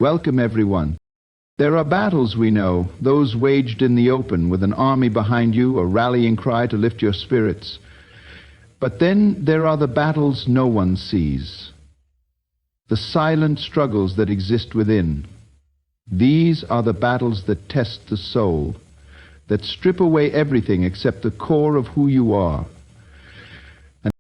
Welcome, everyone. There are battles, we know, those waged in the open with an army behind you, a rallying cry to lift your spirits. But then there are the battles no one sees, the silent struggles that exist within. These are the battles that test the soul, that strip away everything except the core of who you are. And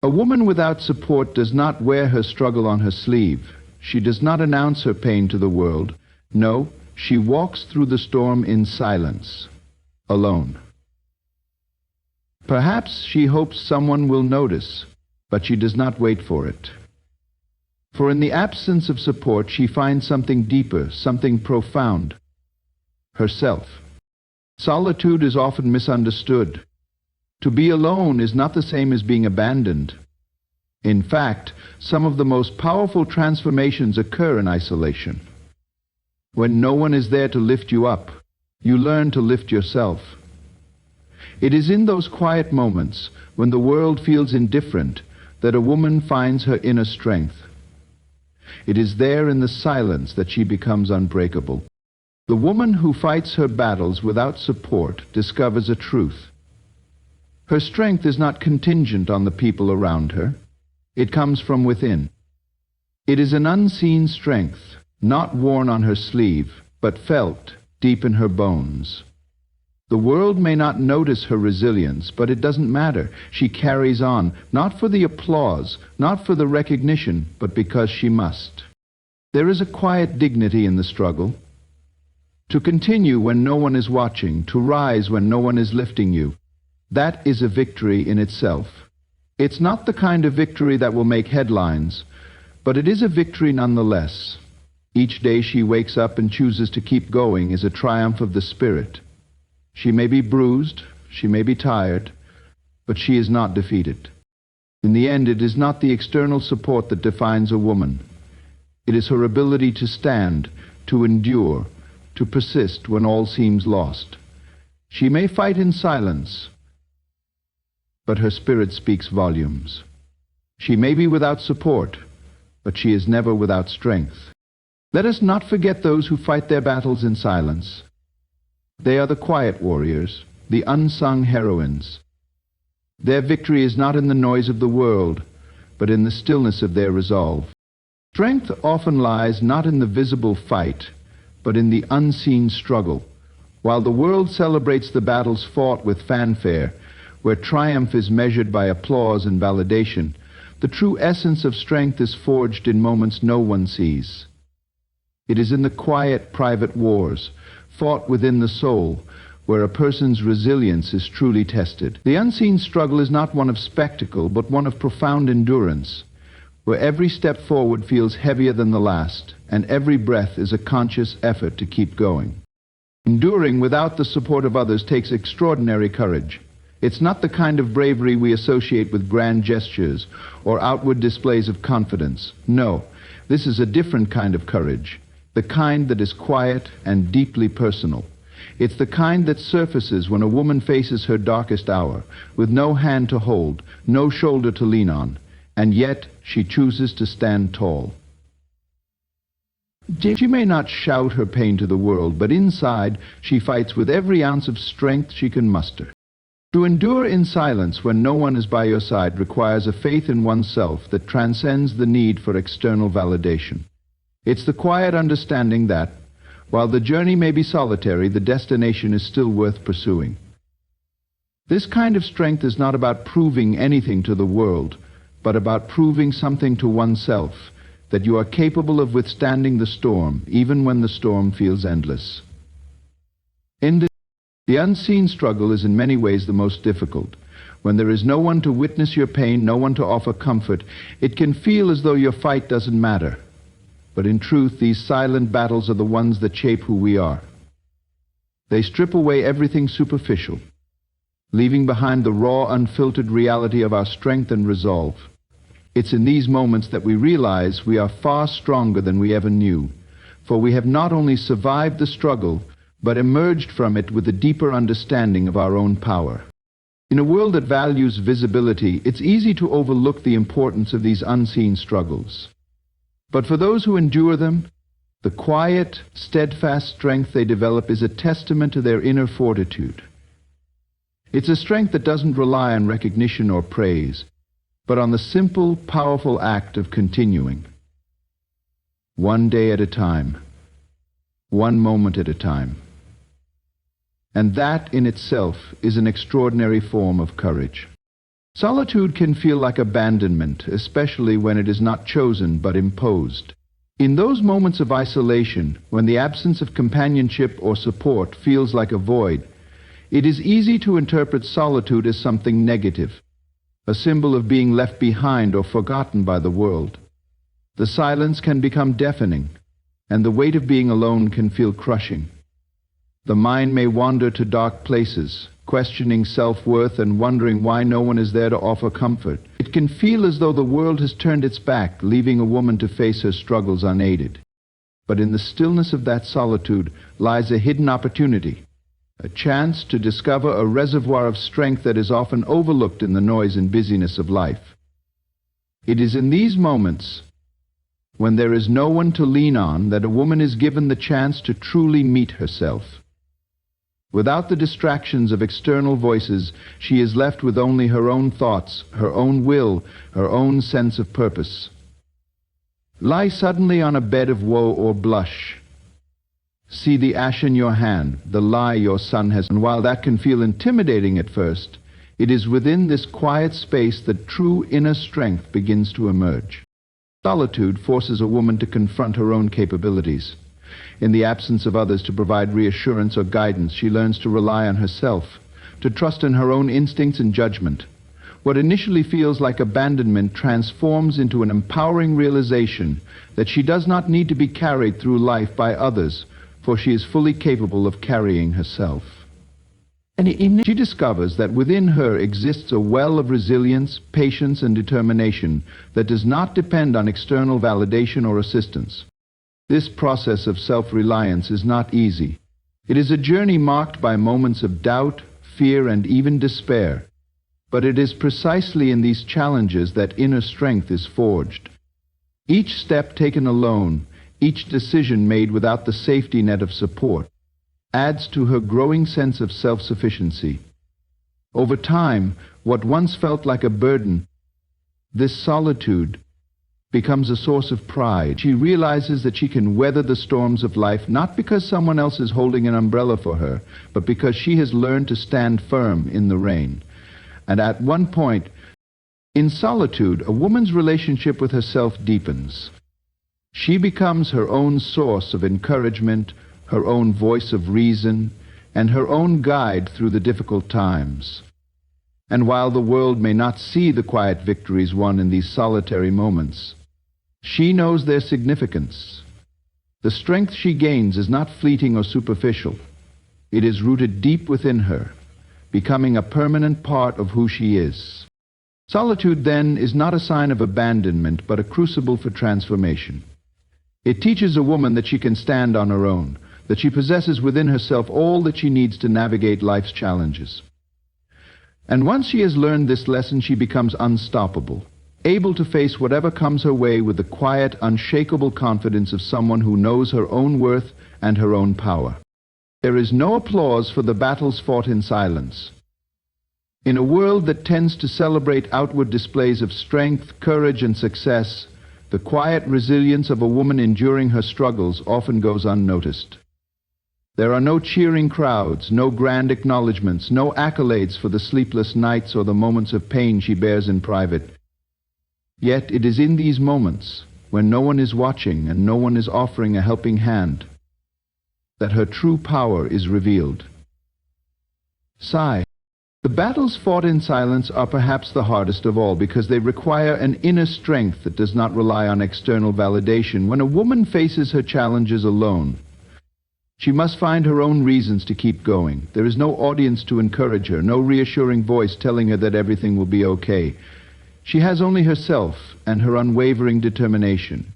a woman without support does not wear her struggle on her sleeve. She does not announce her pain to the world. No, she walks through the storm in silence, alone. Perhaps she hopes someone will notice, but she does not wait for it. For in the absence of support, she finds something deeper, something profound, herself. Solitude is often misunderstood. To be alone is not the same as being abandoned. In fact, some of the most powerful transformations occur in isolation. When no one is there to lift you up, you learn to lift yourself. It is in those quiet moments, when the world feels indifferent, that a woman finds her inner strength. It is there in the silence that she becomes unbreakable. The woman who fights her battles without support discovers a truth. Her strength is not contingent on the people around her. It comes from within. It is an unseen strength, not worn on her sleeve, but felt deep in her bones. The world may not notice her resilience, but it doesn't matter. She carries on, not for the applause, not for the recognition, but because she must. There is a quiet dignity in the struggle. To continue when no one is watching, to rise when no one is lifting you, that is a victory in itself. It's not the kind of victory that will make headlines, but it is a victory nonetheless. Each day she wakes up and chooses to keep going is a triumph of the spirit. She may be bruised, she may be tired, but she is not defeated. In the end, it is not the external support that defines a woman. It is her ability to stand, to endure, to persist when all seems lost. She may fight in silence, but her spirit speaks volumes. She may be without support, but she is never without strength. Let us not forget those who fight their battles in silence. They are the quiet warriors, the unsung heroines. Their victory is not in the noise of the world, but in the stillness of their resolve. Strength often lies not in the visible fight, but in the unseen struggle. While the world celebrates the battles fought with fanfare, where triumph is measured by applause and validation, the true essence of strength is forged in moments no one sees. It is in the quiet, private wars, fought within the soul, where a person's resilience is truly tested. The unseen struggle is not one of spectacle, but one of profound endurance, where every step forward feels heavier than the last, and every breath is a conscious effort to keep going. Enduring without the support of others takes extraordinary courage. It's not the kind of bravery we associate with grand gestures or outward displays of confidence. No, this is a different kind of courage. The kind that is quiet and deeply personal. It's the kind that surfaces when a woman faces her darkest hour, with no hand to hold, no shoulder to lean on, and yet she chooses to stand tall. She may not shout her pain to the world, but inside she fights with every ounce of strength she can muster. To endure in silence when no one is by your side requires a faith in oneself that transcends the need for external validation. It's the quiet understanding that, while the journey may be solitary, the destination is still worth pursuing. This kind of strength is not about proving anything to the world, but about proving something to oneself, that you are capable of withstanding the storm, even when the storm feels endless. The unseen struggle is in many ways the most difficult. When there is no one to witness your pain, no one to offer comfort, it can feel as though your fight doesn't matter. But in truth, these silent battles are the ones that shape who we are. They strip away everything superficial, leaving behind the raw, unfiltered reality of our strength and resolve. It's in these moments that we realize we are far stronger than we ever knew, for we have not only survived the struggle, but emerged from it with a deeper understanding of our own power. In a world that values visibility, it's easy to overlook the importance of these unseen struggles. But for those who endure them, The quiet, steadfast strength they develop is a testament to their inner fortitude. It's a strength that doesn't rely on recognition or praise, but on the simple, powerful act of continuing. One day at a time, one moment at a time. And that in itself is an extraordinary form of courage. Solitude can feel like abandonment, especially when it is not chosen but imposed. In those moments of isolation, when the absence of companionship or support feels like a void, it is easy to interpret solitude as something negative, a symbol of being left behind or forgotten by the world. The silence can become deafening, and the weight of being alone can feel crushing. The mind may wander to dark places, questioning self-worth and wondering why no one is there to offer comfort. It can feel as though the world has turned its back, leaving a woman to face her struggles unaided. But in the stillness of that solitude lies a hidden opportunity, a chance to discover a reservoir of strength that is often overlooked in the noise and busyness of life. It is in these moments, when there is no one to lean on, that a woman is given the chance to truly meet herself. Without the distractions of external voices, she is left with only her own thoughts, her own will, her own sense of purpose. Lie suddenly on a bed of woe or blush. See the ash in your hand, the lie your son has. And while that can feel intimidating at first, it is within this quiet space that true inner strength begins to emerge. Solitude forces a woman to confront her own capabilities. In the absence of others to provide reassurance or guidance, she learns to rely on herself, to trust in her own instincts and judgment. What initially feels like abandonment transforms into an empowering realization that she does not need to be carried through life by others, for she is fully capable of carrying herself. And she discovers that within her exists a well of resilience, patience, and determination that does not depend on external validation or assistance. This process of self-reliance is not easy. It is a journey marked by moments of doubt, fear, and even despair. But it is precisely in these challenges that inner strength is forged. Each step taken alone, each decision made without the safety net of support, adds to her growing sense of self-sufficiency. Over time, what once felt like a burden, this solitude, becomes a source of pride. She realizes that she can weather the storms of life not because someone else is holding an umbrella for her, but because she has learned to stand firm in the rain. And at one point, in solitude, a woman's relationship with herself deepens. She becomes her own source of encouragement, her own voice of reason, and her own guide through the difficult times. And while the world may not see the quiet victories won in these solitary moments, she knows their significance. The strength she gains is not fleeting or superficial. It is rooted deep within her, becoming a permanent part of who she is. Solitude, then, is not a sign of abandonment, but a crucible for transformation. It teaches a woman that she can stand on her own, that she possesses within herself all that she needs to navigate life's challenges. And once she has learned this lesson, she becomes unstoppable, able to face whatever comes her way with the quiet, unshakable confidence of someone who knows her own worth and her own power. There is no applause for the battles fought in silence. In a world that tends to celebrate outward displays of strength, courage, and success, the quiet resilience of a woman enduring her struggles often goes unnoticed. There are no cheering crowds, no grand acknowledgments, no accolades for the sleepless nights or the moments of pain she bears in private. Yet it is in these moments, when no one is watching and no one is offering a helping hand, that her true power is revealed. Sigh. The battles fought in silence are perhaps the hardest of all because they require an inner strength that does not rely on external validation. When a woman faces her challenges alone, she must find her own reasons to keep going. There is no audience to encourage her, no reassuring voice telling her that everything will be okay. She has only herself and her unwavering determination.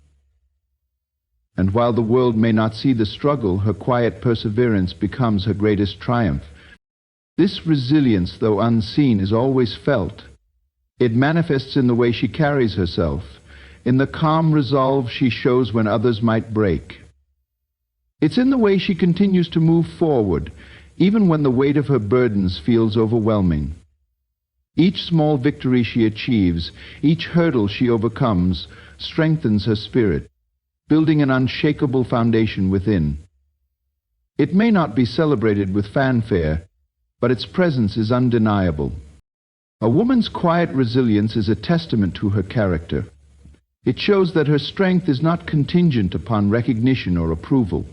And while the world may not see the struggle, her quiet perseverance becomes her greatest triumph. This resilience, though unseen, is always felt. It manifests in the way she carries herself, in the calm resolve she shows when others might break. It's in the way she continues to move forward, even when the weight of her burdens feels overwhelming. Each small victory she achieves, each hurdle she overcomes, strengthens her spirit, building an unshakable foundation within. It may not be celebrated with fanfare, but its presence is undeniable. A woman's quiet resilience is a testament to her character. It shows that her strength is not contingent upon recognition or approval.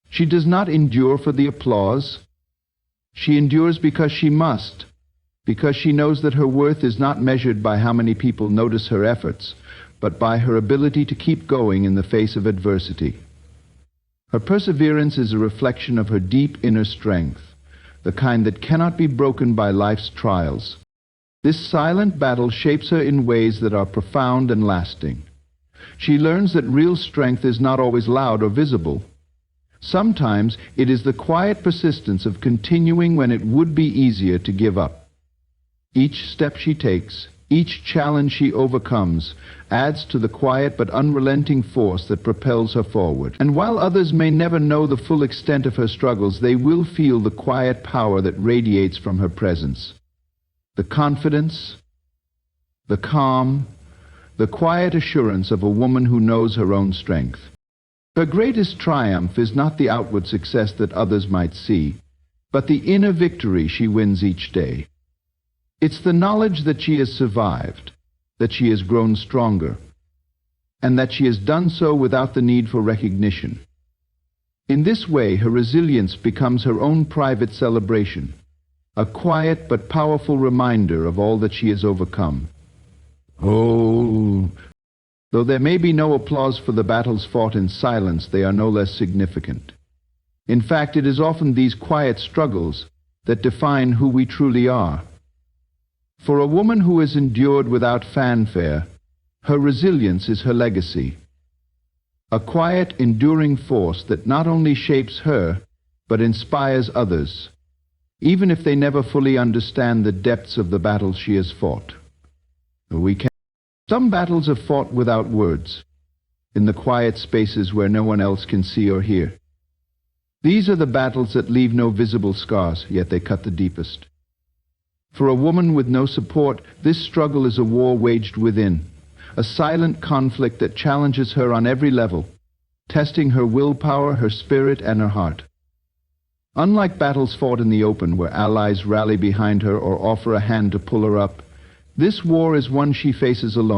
She does not endure for the applause. She endures because she must, because she knows that her worth is not measured by how many people notice her efforts, but by her ability to keep going in the face of adversity. Her perseverance is a reflection of her deep inner strength, the kind that cannot be broken by life's trials. This silent battle shapes her in ways that are profound and lasting. She learns that real strength is not always loud or visible. Sometimes it is the quiet persistence of continuing when it would be easier to give up. Each step she takes, each challenge she overcomes, adds to the quiet but unrelenting force that propels her forward. And while others may never know the full extent of her struggles, they will feel the quiet power that radiates from her presence. The confidence, the calm, the quiet assurance of a woman who knows her own strength. Her greatest triumph is not the outward success that others might see, but the inner victory she wins each day. It's the knowledge that she has survived, that she has grown stronger, and that she has done so without the need for recognition. In this way, her resilience becomes her own private celebration, a quiet but powerful reminder of all that she has overcome. Oh, though there may be no applause for the battles fought in silence, they are no less significant. In fact, it is often these quiet struggles that define who we truly are. For a woman who has endured without fanfare, her resilience is her legacy. A quiet, enduring force that not only shapes her, but inspires others, even if they never fully understand the depths of the battles she has fought. Some battles are fought without words, in the quiet spaces where no one else can see or hear. These are the battles that leave no visible scars, yet they cut the deepest. For a woman with no support, this struggle is a war waged within, a silent conflict that challenges her on every level, testing her willpower, her spirit, and her heart. Unlike battles fought in the open, where allies rally behind her or offer a hand to pull her up, this war is one she faces alone.